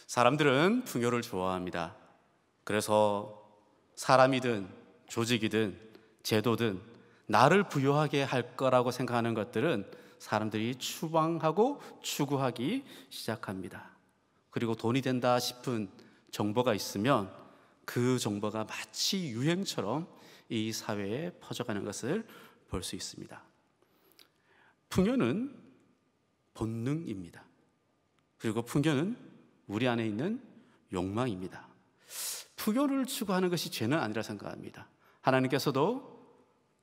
사람들은 풍요를 좋아합니다. 그래서 사람이든 조직이든 제도든 나를 부유하게 할 거라고 생각하는 것들은 사람들이 추방하고 추구하기 시작합니다. 그리고 돈이 된다 싶은 정보가 있으면 그 정보가 마치 유행처럼 이 사회에 퍼져가는 것을 볼 수 있습니다. 풍요는 본능입니다. 그리고 풍요는 우리 안에 있는 욕망입니다. 풍요를 추구하는 것이 죄는 아니라 생각합니다. 하나님께서도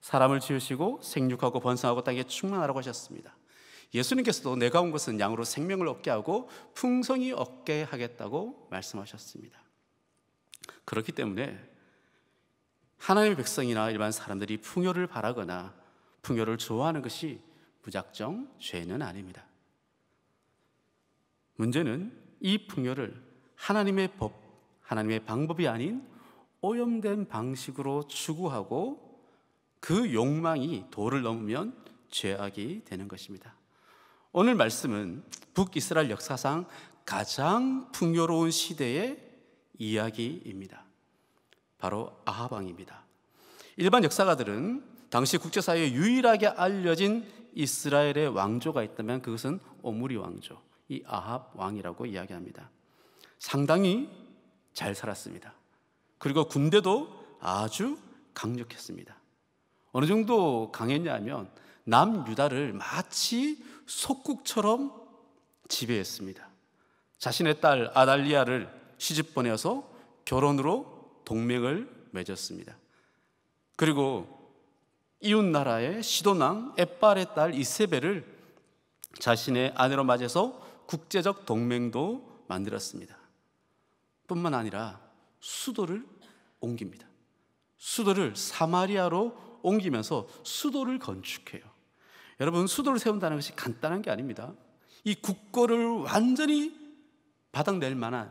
사람을 지으시고 생육하고 번성하고 땅에 충만하라고 하셨습니다. 예수님께서도 내가 온 것은 양으로 생명을 얻게 하고 풍성히 얻게 하겠다고 말씀하셨습니다. 그렇기 때문에 하나님의 백성이나 일반 사람들이 풍요를 바라거나 풍요를 좋아하는 것이 무작정 죄는 아닙니다. 문제는 이 풍요를 하나님의 법, 하나님의 방법이 아닌 오염된 방식으로 추구하고 그 욕망이 도를 넘으면 죄악이 되는 것입니다. 오늘 말씀은 북이스라엘 역사상 가장 풍요로운 시대의 이야기입니다. 바로 아합 왕입니다. 일반 역사가들은 당시 국제사회에 유일하게 알려진 이스라엘의 왕조가 있다면 그것은 오므리 왕조, 이 아합 왕이라고 이야기합니다. 상당히 잘 살았습니다. 그리고 군대도 아주 강력했습니다. 어느 정도 강했냐면 남유다를 마치 속국처럼 지배했습니다. 자신의 딸 아달리아를 시집 보내어서 결혼으로 동맹을 맺었습니다. 그리고 이웃 나라의 시돈왕 엣발의 딸 이세벨을 자신의 아내로 맞이해서 국제적 동맹도 만들었습니다. 뿐만 아니라 수도를 옮깁니다. 수도를 사마리아로 옮기면서 수도를 건축해요. 여러분, 수도를 세운다는 것이 간단한 게 아닙니다. 이 국고를 완전히 바닥낼 만한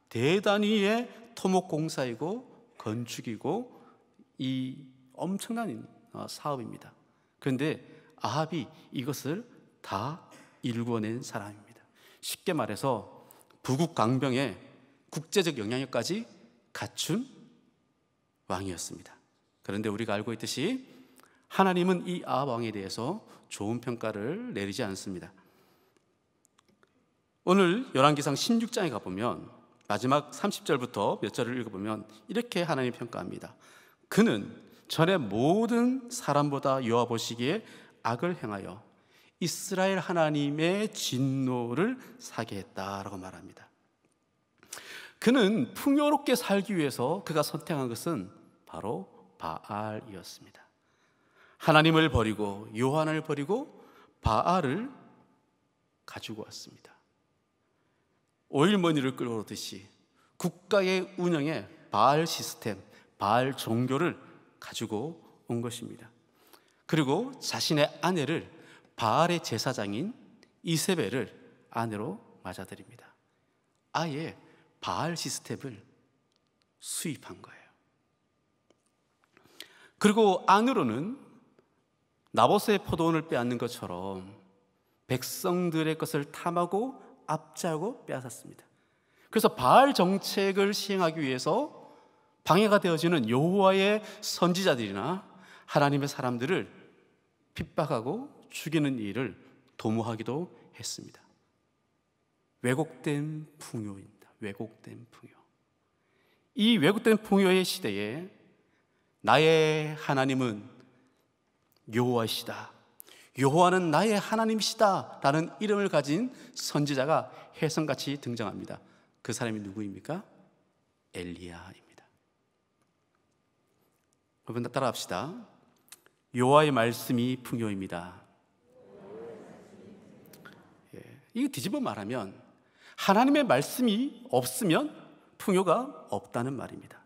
대단위의 토목공사이고 건축이고 이 엄청난 사업입니다. 그런데 아합이 이것을 다 일궈낸 사람입니다. 쉽게 말해서 부국 강병의 국제적 영향력까지 갖춘 왕이었습니다. 그런데 우리가 알고 있듯이 하나님은 이 아합 왕에 대해서 좋은 평가를 내리지 않습니다. 오늘 열왕기상 16장에 가보면 마지막 30절부터 몇 절을 읽어보면 이렇게 하나님 평가합니다. 그는 전에 모든 사람보다 여호와 보시기에 악을 행하여 이스라엘 하나님의 진노를 사게 했다라고 말합니다. 그는 풍요롭게 살기 위해서 그가 선택한 것은 바로 바알이었습니다. 하나님을 버리고 요한을 버리고 바알을 가지고 왔습니다. 오일머니를 끌어오듯이 국가의 운영에 바알 시스템, 바알 종교를 가지고 온 것입니다. 그리고 자신의 아내를 바알의 제사장인 이세벨을 아내로 맞아들입니다. 아예 바알 시스템을 수입한 거예요. 그리고 안으로는 나봇의 포도원을 빼앗는 것처럼 백성들의 것을 탐하고 압제하고 빼앗았습니다. 그래서 바알 정책을 시행하기 위해서 방해가 되어지는 여호와의 선지자들이나 하나님의 사람들을 핍박하고 죽이는 일을 도모하기도 했습니다. 왜곡된 풍요입니다. 왜곡된 풍요. 이 왜곡된 풍요의 시대에 나의 하나님은 여호와이시다, 여호와는 나의 하나님이시다 라는 이름을 가진 선지자가 혜성같이 등장합니다. 그 사람이 누구입니까? 엘리야입니다. 여러분 따라합시다. 여호와의 말씀이 풍요입니다. 이거 뒤집어 말하면 하나님의 말씀이 없으면 풍요가 없다는 말입니다.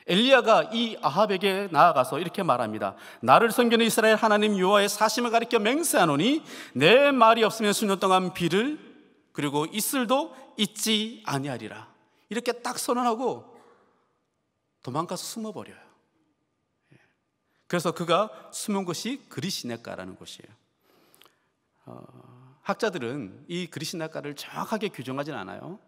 엘리야가 이 아합에게 나아가서 이렇게 말합니다. 나를 섬기는 이스라엘 하나님 여호와의 사심을 가리켜 맹세하노니 내 말이 없으면 수년 동안 비를 그리고 이슬도 있지 아니하리라. 이렇게 딱 선언하고 도망가서 숨어버려요. 그래서 그가 숨은 곳이 그리시네가라는 곳이에요. 학자들은 이 그리시네가를 정확하게 규정하진 않아요.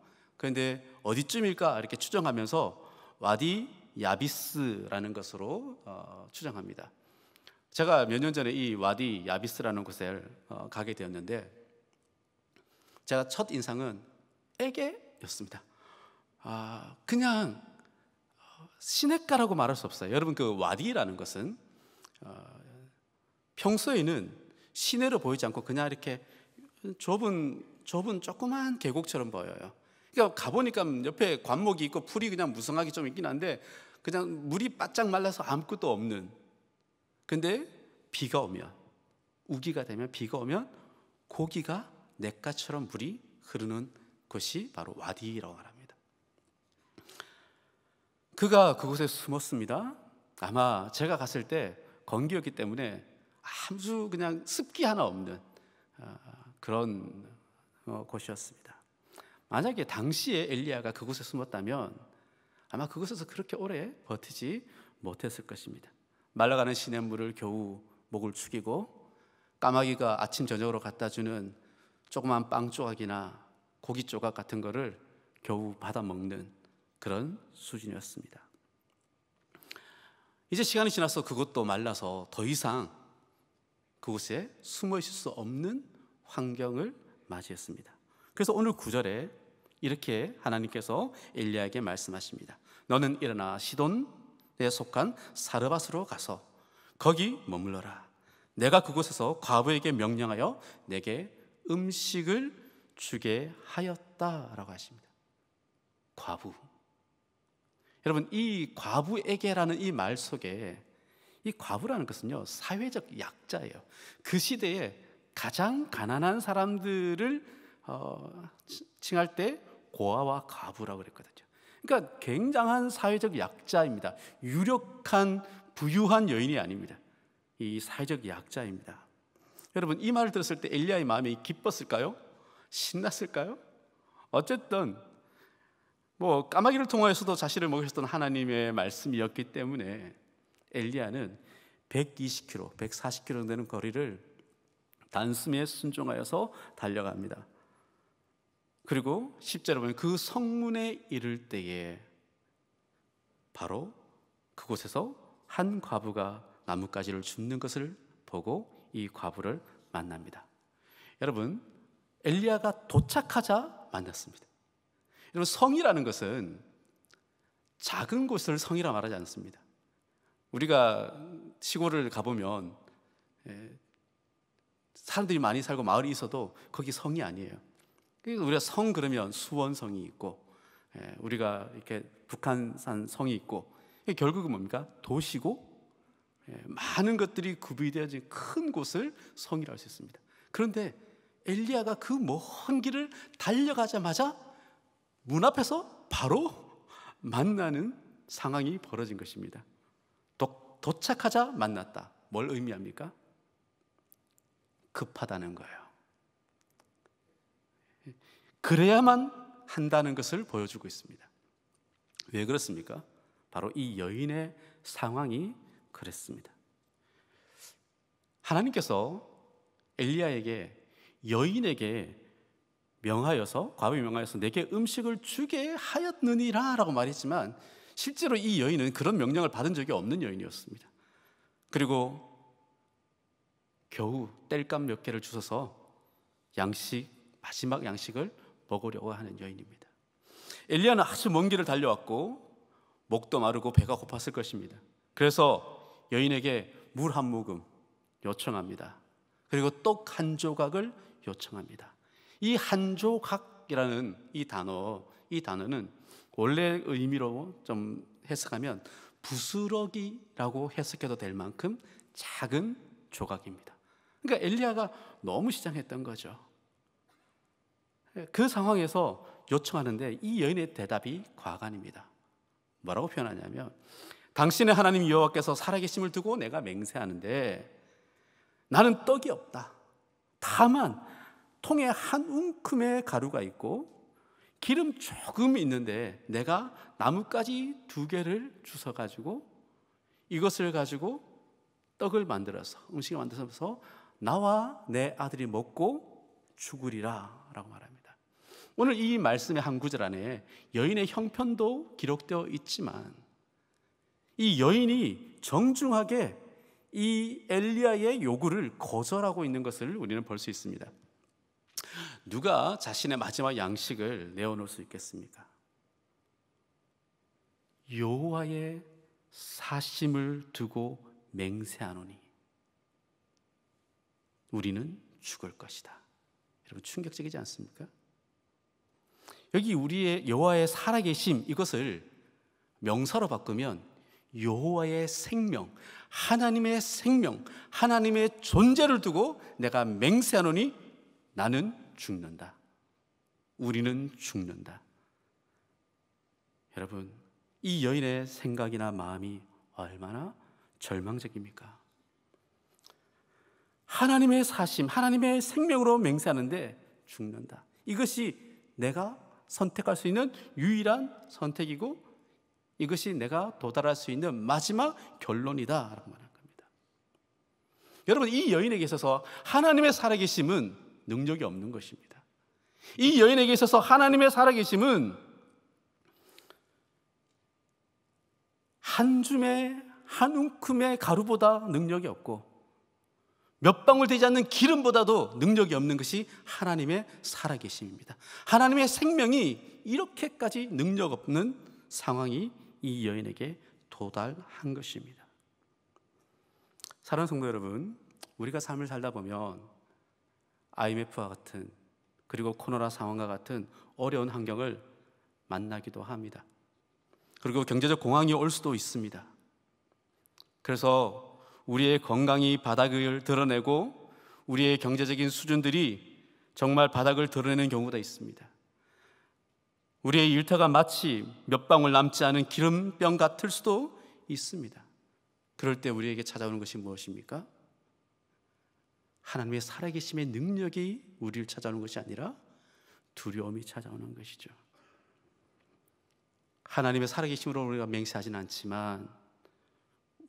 그런데 어디쯤일까 이렇게 추정하면서 와디 야비스라는 것으로 추정합니다. 제가 몇 년 전에 이 와디 야비스라는 곳에 가게 되었는데 제가 첫 인상은 에게였습니다. 그냥 시냇가라고 말할 수 없어요. 여러분, 그 와디라는 것은 평소에는 시내로 보이지 않고 그냥 이렇게 좁은 조그만 계곡처럼 보여요. 그러니까 가보니까 옆에 관목이 있고 풀이 그냥 무성하게 좀 있긴 한데 그냥 물이 바짝 말라서 아무것도 없는. 근데 비가 오면, 우기가 되면, 비가 오면 고기가 냇가처럼 물이 흐르는 곳이 바로 와디라고 합니다. 그가 그곳에 숨었습니다. 아마 제가 갔을 때 건기였기 때문에 아주 그냥 습기 하나 없는 그런 곳이었습니다. 만약에 당시에 엘리야가 그곳에 숨었다면 아마 그곳에서 그렇게 오래 버티지 못했을 것입니다. 말라가는 시냇물을 겨우 목을 축이고 까마귀가 아침 저녁으로 갖다 주는 조그만 빵 조각이나 고기 조각 같은 거를 겨우 받아 먹는 그런 수준이었습니다. 이제 시간이 지나서 그것도 말라서 더 이상 그곳에 숨어 있을 수 없는 환경을 맞이했습니다. 그래서 오늘 9절에 이렇게 하나님께서 엘리야에게 말씀하십니다. 너는 일어나 시돈에 속한 사르밧으로 가서 거기 머물러라. 내가 그곳에서 과부에게 명령하여 내게 음식을 주게 하였다라고 하십니다. 과부. 여러분, 이 과부에게라는 이 말 속에 이 과부라는 것은요, 사회적 약자예요. 그 시대에 가장 가난한 사람들을 칭할 때 고아와 과부라고 그랬거든요. 그러니까 굉장한 사회적 약자입니다. 유력한 부유한 여인이 아닙니다. 이 사회적 약자입니다. 여러분, 이 말을 들었을 때 엘리야의 마음이 기뻤을까요? 신났을까요? 어쨌든 까마귀를 통하여서도 자신을 먹이셨던 하나님의 말씀이었기 때문에 엘리야는 120km, 140km 되는 거리를 단숨에 순종하여서 달려갑니다. 그리고 10절에 보면 그 성문에 이를 때에 바로 그곳에서 한 과부가 나뭇가지를 줍는 것을 보고 이 과부를 만납니다. 여러분, 엘리야가 도착하자 만났습니다. 여러분, 성이라는 것은 작은 곳을 성이라 말하지 않습니다. 우리가 시골을 가보면 사람들이 많이 살고 마을이 있어도 거기 성이 아니에요. 우리가 성 그러면 수원성이 있고 우리가 이렇게 북한산 성이 있고 결국은 뭡니까? 도시고 많은 것들이 구비되어진 큰 곳을 성이라고 할 수 있습니다. 그런데 엘리야가 그 먼 길을 달려가자마자 문 앞에서 바로 만나는 상황이 벌어진 것입니다. 도착하자 만났다. 뭘 의미합니까? 급하다는 거예요. 그래야만 한다는 것을 보여주고 있습니다. 왜 그렇습니까? 바로 이 여인의 상황이 그랬습니다. 하나님께서 엘리야에게 여인에게 명하여서, 과부에 명하여서 내게 음식을 주게 하였느니라 라고 말했지만 실제로 이 여인은 그런 명령을 받은 적이 없는 여인이었습니다. 그리고 겨우 땔감 몇 개를 주셔서 마지막 양식을 먹으려고 하는 여인입니다. 엘리야는 아주 먼 길을 달려왔고 목도 마르고 배가 고팠을 것입니다. 그래서 여인에게 물 한 모금 요청합니다. 그리고 떡 한 조각을 요청합니다. 이 한 조각이라는 이 단어는 원래 의미로 좀 해석하면 부스러기라고 해석해도 될 만큼 작은 조각입니다. 그러니까 엘리야가 너무 시장했던 거죠. 그 상황에서 요청하는데 이 여인의 대답이 과간입니다. 뭐라고 표현하냐면, 당신의 하나님 여호와께서 살아계심을 두고 내가 맹세하는데 나는 떡이 없다. 다만 통에 한 움큼의 가루가 있고 기름 조금 있는데 내가 나뭇가지 2개를 주워가지고 이것을 가지고 떡을 만들어서, 음식을 만들어서 나와 내 아들이 먹고 죽으리라 라고 말합니다. 오늘 이 말씀의 한 구절 안에 여인의 형편도 기록되어 있지만 이 여인이 정중하게 이 엘리야의 요구를 거절하고 있는 것을 우리는 볼 수 있습니다. 누가 자신의 마지막 양식을 내어놓을 수 있겠습니까? 여호와의 사심을 두고 맹세하노니 우리는 죽을 것이다. 여러분, 충격적이지 않습니까? 여기 우리의 여호와의 살아계심, 이것을 명사로 바꾸면 여호와의 생명, 하나님의 생명, 하나님의 존재를 두고 내가 맹세하노니 나는 죽는다. 우리는 죽는다. 여러분, 이 여인의 생각이나 마음이 얼마나 절망적입니까? 하나님의 사심, 하나님의 생명으로 맹세하는데 죽는다. 이것이 내가 선택할 수 있는 유일한 선택이고 이것이 내가 도달할 수 있는 마지막 결론이다 라고 말하는 겁니다. 여러분, 이 여인에게 있어서 하나님의 살아계심은 능력이 없는 것입니다. 이 여인에게 있어서 하나님의 살아계심은 한 줌의 한 움큼의 가루보다 능력이 없고 몇 방울 되지 않는 기름보다도 능력이 없는 것이 하나님의 살아계심입니다. 하나님의 생명이 이렇게까지 능력 없는 상황이 이 여인에게 도달한 것입니다. 사랑하는 성도 여러분, 우리가 삶을 살다 보면 IMF와 같은, 그리고 코로나 상황과 같은 어려운 환경을 만나기도 합니다. 그리고 경제적 공황이 올 수도 있습니다. 그래서 우리의 건강이 바닥을 드러내고 우리의 경제적인 수준들이 정말 바닥을 드러내는 경우가 있습니다. 우리의 일터가 마치 몇 방울 남지 않은 기름병 같을 수도 있습니다. 그럴 때 우리에게 찾아오는 것이 무엇입니까? 하나님의 살아계심의 능력이 우리를 찾아오는 것이 아니라 두려움이 찾아오는 것이죠. 하나님의 살아계심으로 우리가 맹세하지는 않지만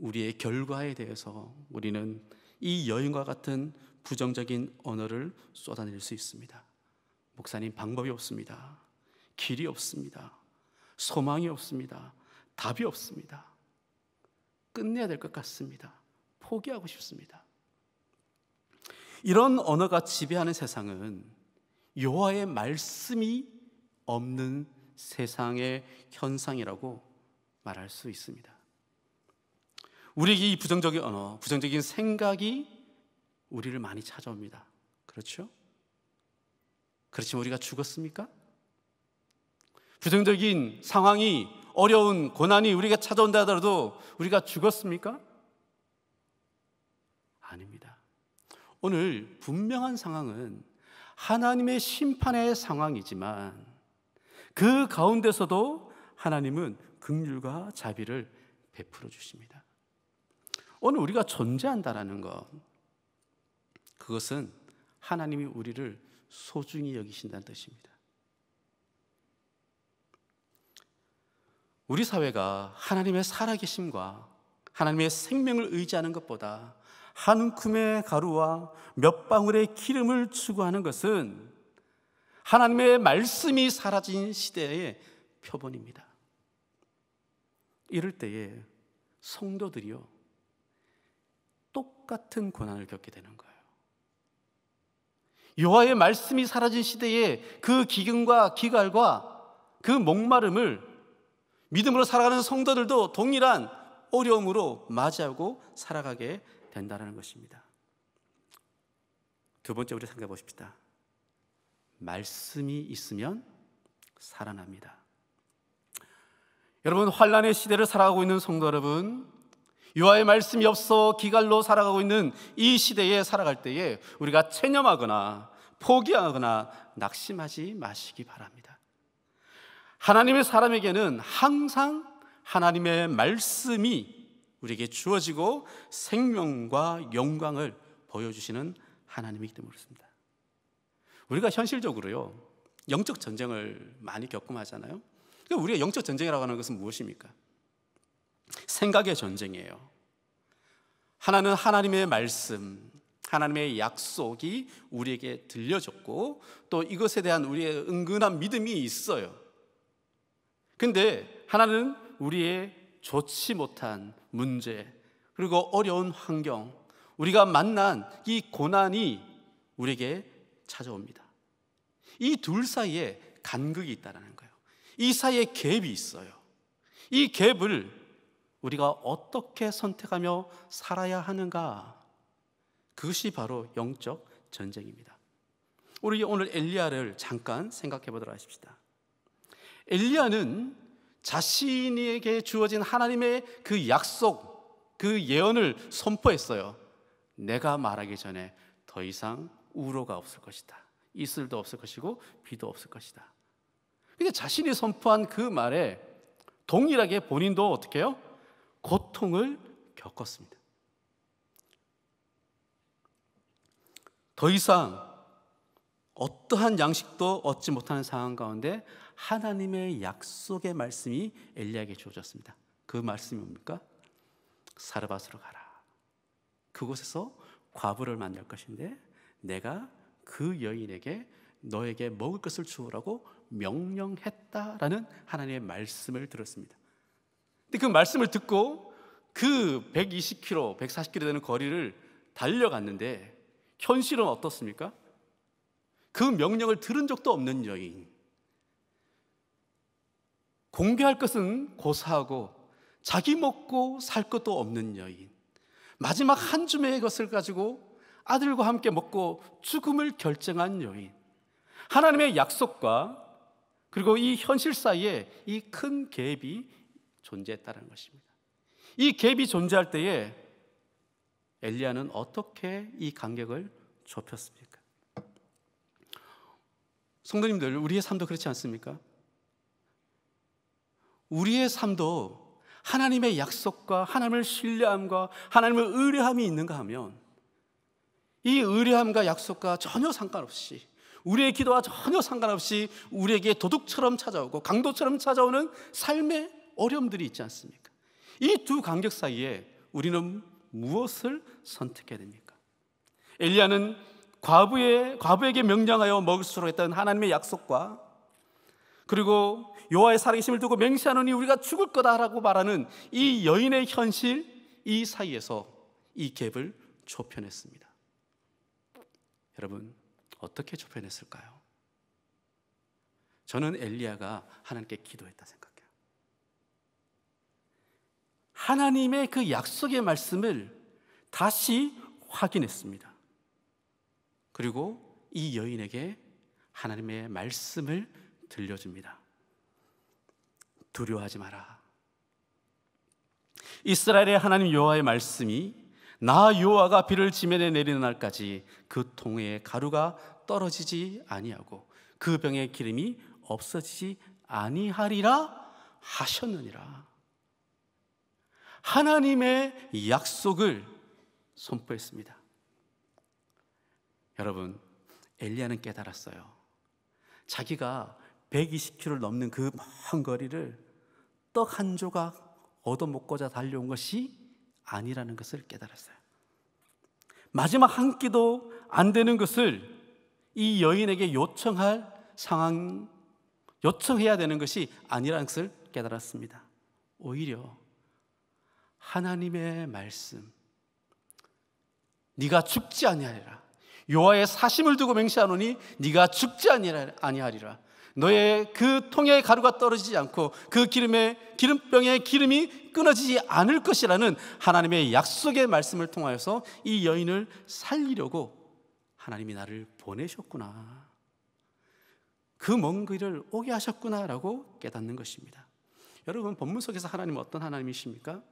우리의 결과에 대해서 우리는 이 여인과 같은 부정적인 언어를 쏟아낼 수 있습니다. 목사님, 방법이 없습니다. 길이 없습니다. 소망이 없습니다. 답이 없습니다. 끝내야 될 것 같습니다. 포기하고 싶습니다. 이런 언어가 지배하는 세상은 여호와의 말씀이 없는 세상의 현상이라고 말할 수 있습니다. 우리에게 이 부정적인 언어, 부정적인 생각이 우리를 많이 찾아옵니다. 그렇죠? 그렇지만 우리가 죽었습니까? 부정적인 상황이, 어려운 고난이 우리가 찾아온다 하더라도 우리가 죽었습니까? 아닙니다. 오늘 분명한 상황은 하나님의 심판의 상황이지만 그 가운데서도 하나님은 긍휼과 자비를 베풀어 주십니다. 오늘 우리가 존재한다라는 것, 그것은 하나님이 우리를 소중히 여기신다는 뜻입니다. 우리 사회가 하나님의 살아계심과 하나님의 생명을 의지하는 것보다 한 움큼의 가루와 몇 방울의 기름을 추구하는 것은 하나님의 말씀이 사라진 시대의 표본입니다. 이럴 때에 성도들이요, 똑같은 고난을 겪게 되는 거예요. 여호와의 말씀이 사라진 시대에 그 기근과 기갈과 그 목마름을 믿음으로 살아가는 성도들도 동일한 어려움으로 맞이하고 살아가게 된다는 것입니다. 두 번째, 우리 생각해 보십시다. 말씀이 있으면 살아납니다. 여러분, 환난의 시대를 살아가고 있는 성도 여러분, 여호와의 말씀이 없어 기갈로 살아가고 있는 이 시대에 살아갈 때에 우리가 체념하거나 포기하거나 낙심하지 마시기 바랍니다. 하나님의 사람에게는 항상 하나님의 말씀이 우리에게 주어지고 생명과 영광을 보여주시는 하나님이기 때문에 그렇습니다. 우리가 현실적으로요, 영적 전쟁을 많이 겪음하잖아요. 우리가 영적 전쟁이라고 하는 것은 무엇입니까? 생각의 전쟁이에요. 하나는 하나님의 말씀, 하나님의 약속이 우리에게 들려졌고 또 이것에 대한 우리의 은근한 믿음이 있어요. 근데 하나는 우리의 좋지 못한 문제, 그리고 어려운 환경, 우리가 만난 이 고난이 우리에게 찾아옵니다. 이 둘 사이에 간극이 있다는 거예요. 이 사이에 갭이 있어요. 이 갭을 우리가 어떻게 선택하며 살아야 하는가? 그것이 바로 영적 전쟁입니다. 우리 오늘 엘리야를 잠깐 생각해 보도록 하십시다. 엘리야는 자신에게 주어진 하나님의 그 약속, 그 예언을 선포했어요. 내가 말하기 전에 더 이상 우로가 없을 것이다. 이슬도 없을 것이고 비도 없을 것이다. 근데 자신이 선포한 그 말에 동일하게 본인도 어떻게 해요? 고통을 겪었습니다. 더 이상 어떠한 양식도 얻지 못하는 상황 가운데 하나님의 약속의 말씀이 엘리야에게 주어졌습니다. 그 말씀이 뭡니까? 사르밧으로 가라. 그곳에서 과부를 만날 것인데 내가 그 여인에게 너에게 먹을 것을 주우라고 명령했다라는 하나님의 말씀을 들었습니다. 근데 그 말씀을 듣고 그 120km, 140km 되는 거리를 달려갔는데 현실은 어떻습니까? 그 명령을 들은 적도 없는 여인, 공개할 것은 고사하고 자기 먹고 살 것도 없는 여인, 마지막 한 줌의 것을 가지고 아들과 함께 먹고 죽음을 결정한 여인, 하나님의 약속과 그리고 이 현실 사이에 이 큰 갭이 존재했다는 것입니다. 이 갭이 존재할 때에 엘리야는 어떻게 이 간격을 좁혔습니까? 성도님들, 우리의 삶도 그렇지 않습니까? 우리의 삶도 하나님의 약속과 하나님을 신뢰함과 하나님의 의뢰함이 있는가 하면 이 의뢰함과 약속과 전혀 상관없이, 우리의 기도와 전혀 상관없이 우리에게 도둑처럼 찾아오고 강도처럼 찾아오는 삶의 어려움들이 있지 않습니까? 이 두 간격 사이에 우리는 무엇을 선택해야 됩니까? 엘리야는 과부에게 명령하여 먹을수록 했던 하나님의 약속과 그리고 여호와의 살아계심을 두고 맹세하노니 우리가 죽을 거다라고 말하는 이 여인의 현실, 이 사이에서 이 갭을 좁혀냈습니다. 여러분, 어떻게 좁혀냈을까요? 저는 엘리야가 하나님께 기도했다 생각해요. 하나님의 그 약속의 말씀을 다시 확인했습니다. 그리고 이 여인에게 하나님의 말씀을 들려줍니다. 두려워하지 마라. 이스라엘의 하나님 여호와의 말씀이 나 여호와가 비를 지면에 내리는 날까지 그 통에 가루가 떨어지지 아니하고 그 병의 기름이 없어지지 아니하리라 하셨느니라. 하나님의 약속을 선포했습니다. 여러분, 엘리야는 깨달았어요. 자기가 120km를 넘는 그 먼 거리를 떡 한 조각 얻어먹고자 달려온 것이 아니라는 것을 깨달았어요. 마지막 한 끼도 안 되는 것을 이 여인에게 요청해야 되는 것이 아니라는 것을 깨달았습니다. 오히려 하나님의 말씀, 네가 죽지 아니하리라, 여호와의 사심을 두고 맹세하노니 네가 죽지 아니하리라, 너의 그 통에 가루가 떨어지지 않고 그 기름병의 기름이 끊어지지 않을 것이라는 하나님의 약속의 말씀을 통하여서 이 여인을 살리려고 하나님이 나를 보내셨구나, 그 먼 길을 오게 하셨구나라고 깨닫는 것입니다. 여러분, 본문 속에서 하나님은 어떤 하나님이십니까?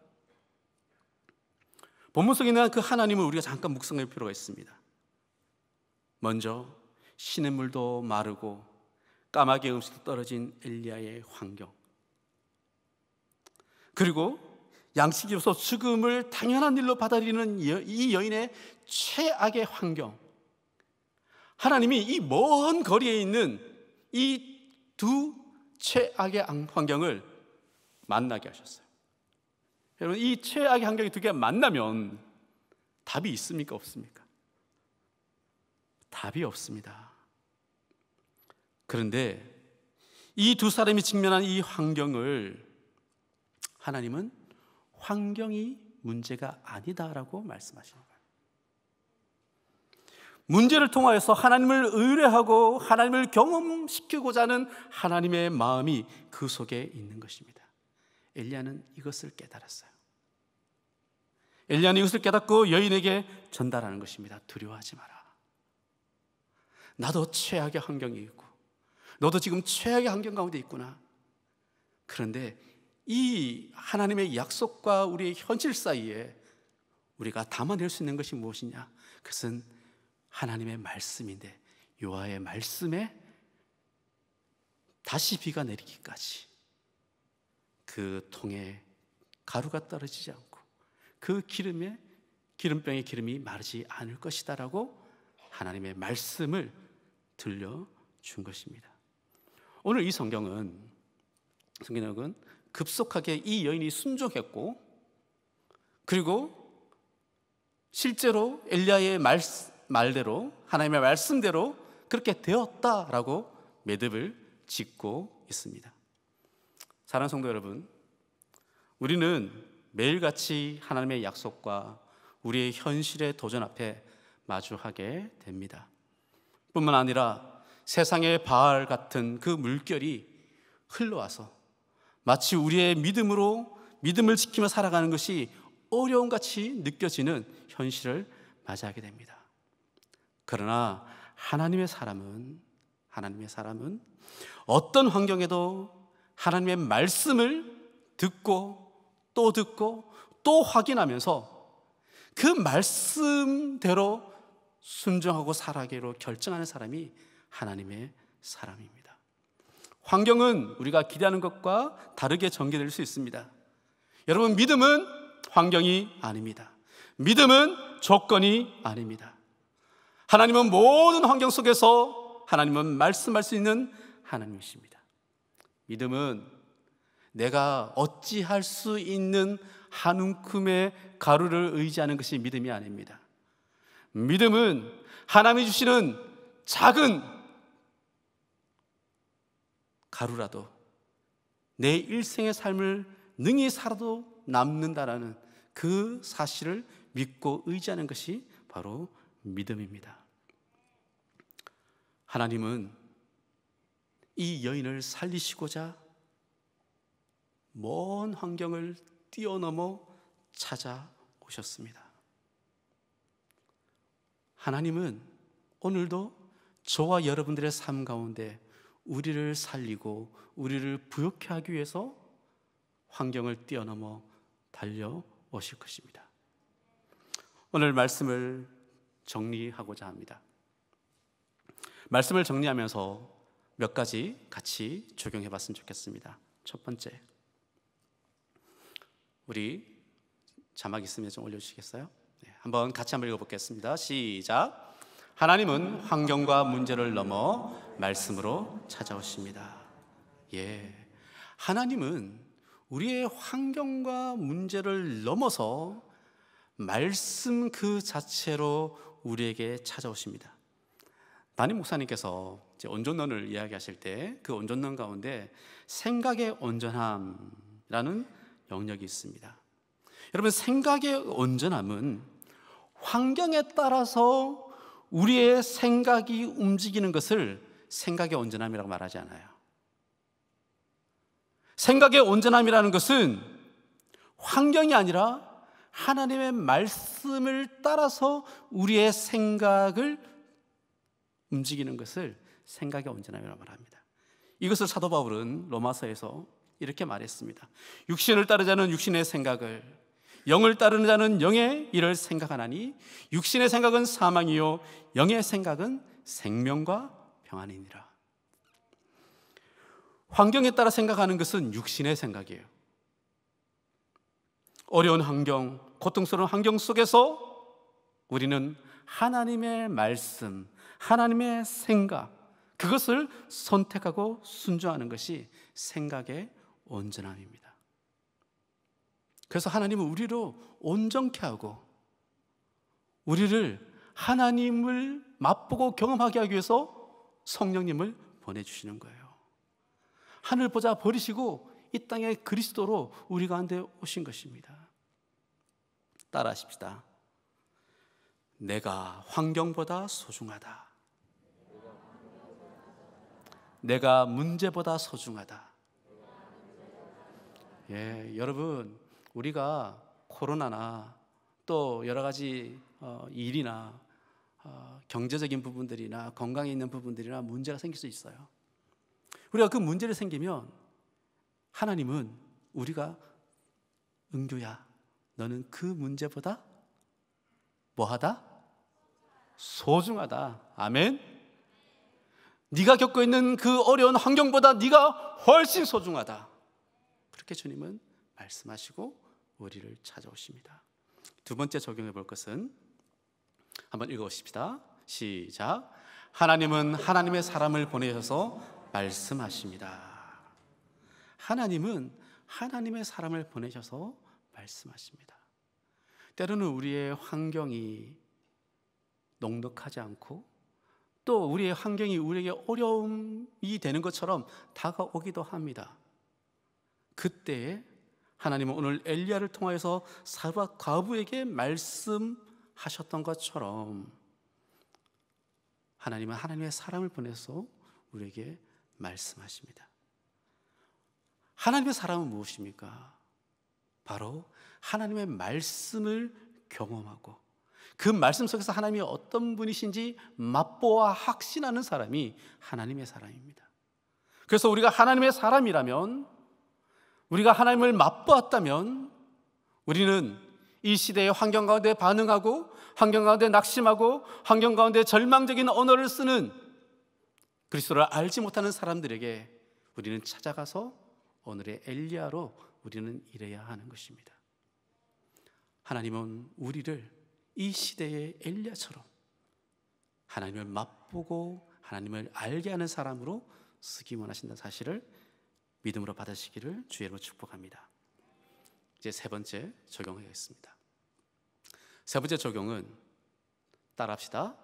본문 속에 있는 그 하나님을 우리가 잠깐 묵상할 필요가 있습니다. 먼저 시냇물도 마르고 까마귀 음식도 떨어진 엘리야의 환경, 그리고 양식이 없어 죽음을 당연한 일로 받아들이는 이 여인의 최악의 환경, 하나님이 이 먼 거리에 있는 이 두 최악의 환경을 만나게 하셨어요. 여러분, 이 최악의 환경이 두 개가 만나면 답이 있습니까? 없습니까? 답이 없습니다. 그런데 이 두 사람이 직면한 이 환경을 하나님은 환경이 문제가 아니다라고 말씀하시는 거예요. 문제를 통하여서 하나님을 의뢰하고 하나님을 경험시키고자 하는 하나님의 마음이 그 속에 있는 것입니다. 엘리야는 이것을 깨달았어요. 엘리야는 이것을 깨닫고 여인에게 전달하는 것입니다. 두려워하지 마라. 나도 최악의 환경이 있고 너도 지금 최악의 환경 가운데 있구나. 그런데 이 하나님의 약속과 우리의 현실 사이에 우리가 담아낼 수 있는 것이 무엇이냐? 그것은 하나님의 말씀인데, 여호와의 말씀에 다시 비가 내리기까지 그 통에 가루가 떨어지지 않고 그 기름병의 기름이 마르지 않을 것이다 라고 하나님의 말씀을 들려준 것입니다. 오늘 이 성경은 급속하게 이 여인이 순종했고, 그리고 실제로 엘리야의 말대로, 하나님의 말씀대로 그렇게 되었다라고 매듭을 짓고 있습니다. 사랑하는 성도 여러분, 우리는 매일같이 하나님의 약속과 우리의 현실의 도전 앞에 마주하게 됩니다. 뿐만 아니라 세상의 바알 같은 그 물결이 흘러와서 마치 우리의 믿음을 지키며 살아가는 것이 어려움같이 느껴지는 현실을 맞이하게 됩니다. 그러나 하나님의 사람은 어떤 환경에도 하나님의 말씀을 듣고 또 확인하면서 그 말씀대로 순종하고 살아가기로 결정하는 사람이 하나님의 사람입니다. 환경은 우리가 기대하는 것과 다르게 전개될 수 있습니다. 여러분, 믿음은 환경이 아닙니다. 믿음은 조건이 아닙니다. 하나님은 모든 환경 속에서 하나님은 말씀할 수 있는 하나님이십니다. 믿음은 내가 어찌할 수 있는 한 움큼의 가루를 의지하는 것이 믿음이 아닙니다. 믿음은 하나님이 주시는 작은 가루라도 내 일생의 삶을 능히 살아도 남는다라는 그 사실을 믿고 의지하는 것이 바로 믿음입니다. 하나님은 이 여인을 살리시고자 먼 환경을 뛰어넘어 찾아오셨습니다. 하나님은 오늘도 저와 여러분들의 삶 가운데 우리를 살리고 우리를 부욕케 하기 위해서 환경을 뛰어넘어 달려오실 것입니다. 오늘 말씀을 정리하고자 합니다. 말씀을 정리하면서 몇 가지 같이 적용해 봤으면 좋겠습니다. 첫 번째, 우리 자막 있으면 좀 올려주시겠어요? 네, 같이 한번 읽어보겠습니다. 시작. 하나님은 환경과 문제를 넘어 말씀으로 찾아오십니다. 하나님은 우리의 환경과 문제를 넘어서 말씀 그 자체로 우리에게 찾아오십니다. 담임 목사님께서 온전론을 이야기하실 때 그 온전론 가운데 생각의 온전함이라는 영역이 있습니다. 여러분, 생각의 온전함은 환경에 따라서 우리의 생각이 움직이는 것을 생각의 온전함이라고 말하지 않아요. 생각의 온전함이라는 것은 환경이 아니라 하나님의 말씀을 따라서 우리의 생각을 움직이는 것을 생각의 온전함이라고 말합니다. 이것을 사도 바울은 로마서에서 이렇게 말했습니다. 육신을 따르지 않은 육신의 생각을, 영을 따르는 자는 영의 일을 생각하나니 육신의 생각은 사망이요 영의 생각은 생명과 평안이니라. 환경에 따라 생각하는 것은 육신의 생각이에요. 어려운 환경, 고통스러운 환경 속에서 우리는 하나님의 말씀, 하나님의 생각, 그것을 선택하고 순종하는 것이 생각의 온전함입니다. 그래서 하나님은 우리로 온전케 하고 우리를 하나님을 맛보고 경험하게 하기 위해서 성령님을 보내주시는 거예요. 하늘 보자 버리시고 이 땅에 그리스도로 우리 가운데 오신 것입니다. 따라하십시다. 내가 환경보다 소중하다. 내가 문제보다 소중하다. 예, 여러분, 우리가 코로나나 또 여러 가지 일이나 경제적인 부분들이나 건강에 있는 부분들이나 문제가 생길 수 있어요. 우리가 그 문제를 생기면 하나님은 우리가 은교야, 너는 그 문제보다 뭐하다? 소중하다. 아멘. 네가 겪고 있는 그 어려운 환경보다 네가 훨씬 소중하다. 그렇게 주님은 말씀하시고 우리를 찾아오십니다. 두 번째 적용해 볼 것은 한번 읽어보십시다. 시작. 하나님은 하나님의 사람을 보내셔서 말씀하십니다. 하나님은 하나님의 사람을 보내셔서 말씀하십니다. 때로는 우리의 환경이 넉넉하지 않고 또 우리의 환경이 우리에게 어려움이 되는 것처럼 다가오기도 합니다. 그때에 하나님은 오늘 엘리야를 통하여서 사르밧 과부에게 말씀하셨던 것처럼 하나님은 하나님의 사람을 보내서 우리에게 말씀하십니다. 하나님의 사람은 무엇입니까? 바로 하나님의 말씀을 경험하고 그 말씀 속에서 하나님이 어떤 분이신지 맛보아 확신하는 사람이 하나님의 사람입니다. 그래서 우리가 하나님의 사람이라면, 우리가 하나님을 맛보았다면 우리는 이 시대의 환경 가운데 반응하고 환경 가운데 낙심하고 환경 가운데 절망적인 언어를 쓰는 그리스도를 알지 못하는 사람들에게 우리는 찾아가서 오늘의 엘리야로 우리는 일해야 하는 것입니다. 하나님은 우리를 이 시대의 엘리야처럼 하나님을 맛보고 하나님을 알게 하는 사람으로 쓰기 원하신다는 사실을 믿음으로 받으시기를 주의 이름으로 축복합니다. 이제 세 번째 적용하겠습니다. 세 번째 적용은 따라합시다.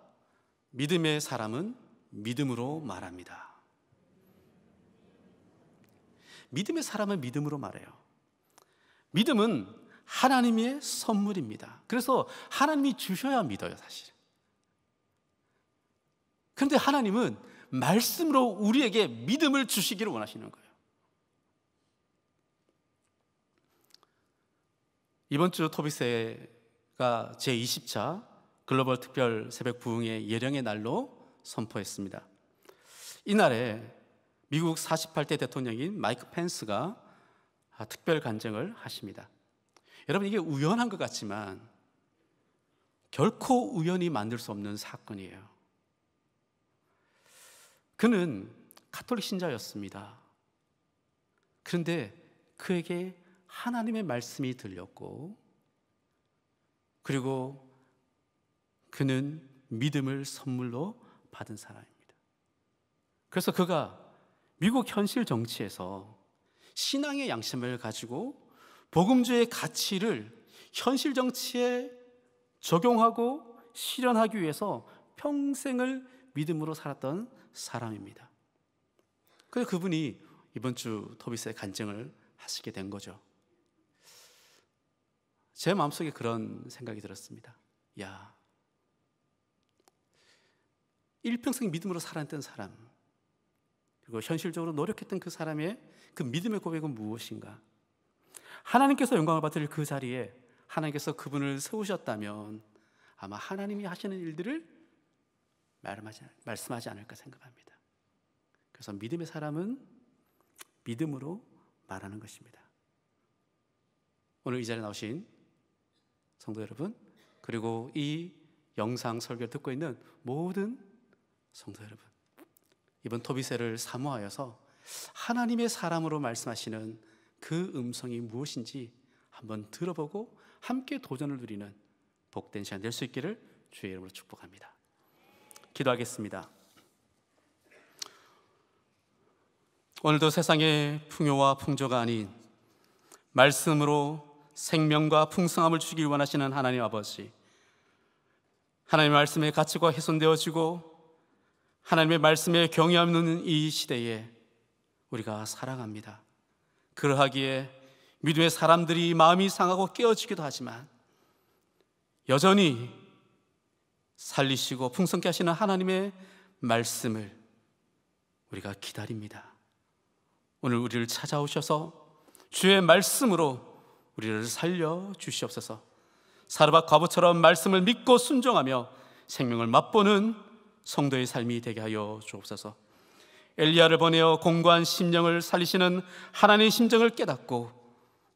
믿음의 사람은 믿음으로 말합니다. 믿음의 사람은 믿음으로 말해요. 믿음은 하나님의 선물입니다. 그래서 하나님이 주셔야 믿어요, 사실. 그런데 하나님은 말씀으로 우리에게 믿음을 주시기를 원하시는 거예요. 이번 주 토비세가 제20차 글로벌 특별 새벽 부흥의 예령의 날로 선포했습니다. 이날에 미국 48대 대통령인 마이크 펜스가 특별 간증을 하십니다. 여러분, 이게 우연한 것 같지만 결코 우연히 만들 수 없는 사건이에요. 그는 가톨릭 신자였습니다. 그런데 그에게 하나님의 말씀이 들렸고, 그리고 그는 믿음을 선물로 받은 사람입니다. 그래서 그가 미국 현실 정치에서 신앙의 양심을 가지고 복음주의 가치를 현실 정치에 적용하고 실현하기 위해서 평생을 믿음으로 살았던 사람입니다. 그래서 그분이 이번 주 토비스의 간증을 하시게 된 거죠. 제 마음속에 그런 생각이 들었습니다. 야, 일평생 믿음으로 살았던 사람, 그리고 현실적으로 노력했던 그 사람의 그 믿음의 고백은 무엇인가? 하나님께서 영광을 받을 그 자리에 하나님께서 그분을 세우셨다면 아마 하나님이 하시는 일들을 말씀하지 않을까 생각합니다. 그래서 믿음의 사람은 믿음으로 말하는 것입니다. 오늘 이 자리에 나오신 성도 여러분, 그리고 이 영상 설교를 듣고 있는 모든 성도 여러분, 이번 토비세를 사모하여서 하나님의 사람으로 말씀하시는 그 음성이 무엇인지 한번 들어보고 함께 도전을 누리는 복된 시간 될 수 있기를 주의 이름으로 축복합니다. 기도하겠습니다. 오늘도 세상의 풍요와 풍조가 아닌 말씀으로 생명과 풍성함을 주길 원하시는 하나님 아버지, 하나님의 말씀의 가치가 훼손되어지고 하나님의 말씀에 경외 없는 이 시대에 우리가 살아갑니다. 그러하기에 믿음의 사람들이 마음이 상하고 깨어지기도 하지만 여전히 살리시고 풍성케 하시는 하나님의 말씀을 우리가 기다립니다. 오늘 우리를 찾아오셔서 주의 말씀으로 우리를 살려 주시옵소서. 사르밧 과부처럼 말씀을 믿고 순종하며 생명을 맛보는 성도의 삶이 되게 하여 주옵소서. 엘리야를 보내어 공고한 심령을 살리시는 하나님의 심정을 깨닫고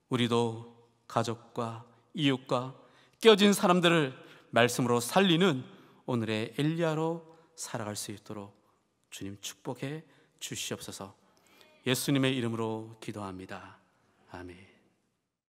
우리도 가족과 이웃과 깨어진 사람들을 말씀으로 살리는 오늘의 엘리야로 살아갈 수 있도록 주님 축복해 주시옵소서. 예수님의 이름으로 기도합니다. 아멘.